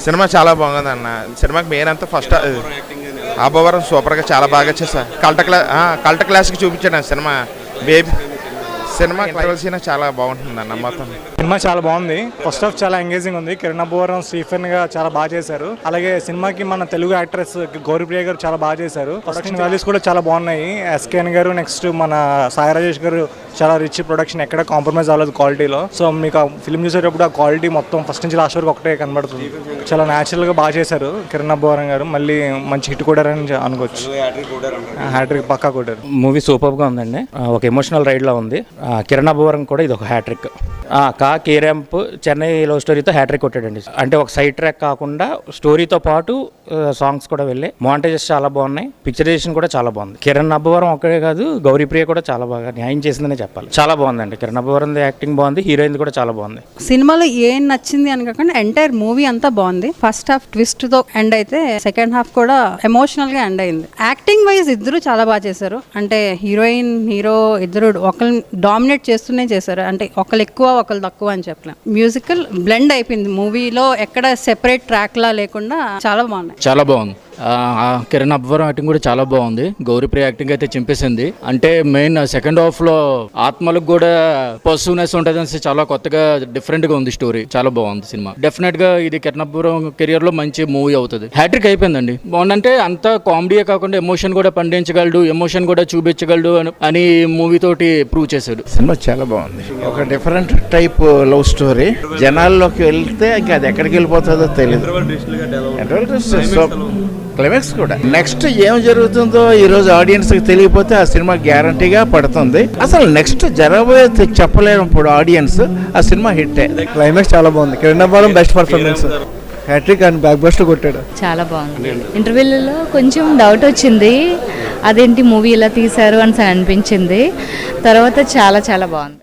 Cinema చాలా బాగుంది అన్న. సినిమాకి మెయిన్ అంతా ఫస్ట్ అబ్బవరం సూపర్గా చాలా బాగా చేశారు. కల్ట క్లాస్కి చూపించాను సినిమా. బేబీ సినిమా క్లైమాక్స్ చాలా బాగుంటుంది అన్న. మొత్తం సినిమా చాలా బాగుంది. ఫస్ట్ హాఫ్ చాలా ఎంగేజింగ్ ఉంది. కిరణ్ అబ్బవరం స్టీఫెన్ గా చాలా బాగా చేశారు. అలాగే సినిమాకి మన తెలుగు యాక్ట్రెస్ గౌరీప్రియ గారు చాలా బాగా చేశారు. ప్రొడక్షన్ వాల్యూస్ కూడా చాలా బాగున్నాయి. ఎస్కేఎన్ గారు నెక్స్ట్ మన సాయి రాజేష్ గారు చాలా రిచ్ ప్రొడక్షన్, ఎక్కడ కాంప్రమైజ్ అవ్వలేదు క్వాలిటీలో. సో మీకు ఆ ఫిల్మ్ చూసేటప్పుడు ఆ క్వాలిటీ మొత్తం ఫస్ట్ నుంచి లాస్ట్ వరకు ఒకటే కనబడుతుంది. చాలా న్యాచురల్ గా బాగా చేశారు కిరణ్ అబ్బవరం గారు. మళ్ళీ మంచి హిట్ కొట్టారని అనుకోవచ్చు. హ్యాట్రిక్ పక్కా కొట్టారు. మూవీ సూపర్ గా ఉందండి. ఒక ఎమోషనల్ రైడ్ లా ఉంది. కిరణ్ అబ్బవరం కూడా ఇది ఒక హ్యాట్రిక్. కేరాంప్ Chennai love స్టోరీతో hat trick కొట్టాడండి. అంటే ఒక సైడ్ ట్రాక్ కాకుండా స్టోరీతో పాటు సాంగ్స్ కూడా వెళ్ళాయి. మోంటేజెస్ చాలా బాగున్నాయి. పిక్చరైజేషన్ కూడా చాలా బాగుంది. కిరణ్ అబ్బవరం ఒక్కడే కాదు, గౌరీప్రియ కూడా చాలా బాగా న్యాయం చేసిందనే చెప్పాలి. చాలా బాగుందండి. కిరణ్ అబ్బవరం యాక్టింగ్ బాగుంది. హీరోయిన్ కూడా చాలా బాగుంది. సినిమాలో ఏం నచ్చింది అని కాకుండా ఎంటైర్ మూవీ అంతా బాగుంది. ఫస్ట్ హాఫ్ ట్విస్ట్ తో ఎండ్ అయితే సెకండ్ హాఫ్ కూడా ఎమోషనల్ గా ఎండ్ అయింది. యాక్టింగ్ వైజ్ ఇద్దరు చాలా బాగా చేశారు. అంటే హీరోయిన్ హీరో ఇద్దరు ఒకరిని డామినేట్ చేస్తూనే చేశారు. అంటే ఒకళ్ళు ఎక్కువ ఒకళ్ళు తక్కువ అని చెప్పలేం. మ్యూజికల్ బ్లెండ్ అయిపోయింది మూవీలో. ఎక్కడ సెపరేట్ ట్రాక్ లా లేకుండా చాలా బాగున్నాయి. చాలా బాగుంది. కిరణ్ అబ్బవరం యాక్టింగ్ కూడా చాలా బాగుంది. గౌరీప్రియ యాక్టింగ్ అయితే చింపేసింది. అంటే మెయిన్ సెకండ్ హాఫ్ లో ఆత్మలకు కూడా పర్సూనెస్ ఉంటుంది. చాలా కొత్తగా డిఫరెంట్ గా ఉంది స్టోరీ. చాలా బాగుంది సినిమా. డెఫినెట్ గా ఇది కిరణ్ అబ్బవరం కెరియర్ లో మంచి మూవీ అవుతుంది. హ్యాట్రిక్ అయిపోయిందండి. బాగుందంటే అంత కామెడీయే కాకుండా ఎమోషన్ కూడా పండించగలడు, ఎమోషన్ కూడా చూపించగలడు అని మూవీ తోటి ప్రూవ్ చేశాడు. సినిమా చాలా బాగుంది. ఒక డిఫరెంట్ టైప్ లవ్ స్టోరీ. జనాల్లోకి వెళ్తే ఇంకా అది ఎక్కడికి వెళ్ళిపోతుందో తెలియదు. క్లైమాక్స్ కూడా నెక్స్ట్ ఏం జరుగుతుందో ఈ రోజు ఆడియన్స్ కి తెలియకపోతే ఆ సినిమా గ్యారంటీగా పడుతుంది. అసలు నెక్స్ట్ జరగబోయే చెప్పలేము. ఇప్పుడు ఆడియన్స్ ఆ సినిమా హిట్. క్లైమాక్స్ చాలా బాగుంది. Kiran Abbavaram best performance. Hat trick and blockbuster కొట్టాడు. చాలా బాగుంది. ఇంటర్వ్యూలలో కొంచెం డౌట్ వచ్చింది, అదేంటి మూవీ ఇలా తీశారు అని అనిపించింది. తర్వాత చాలా చాలా బాగుంది.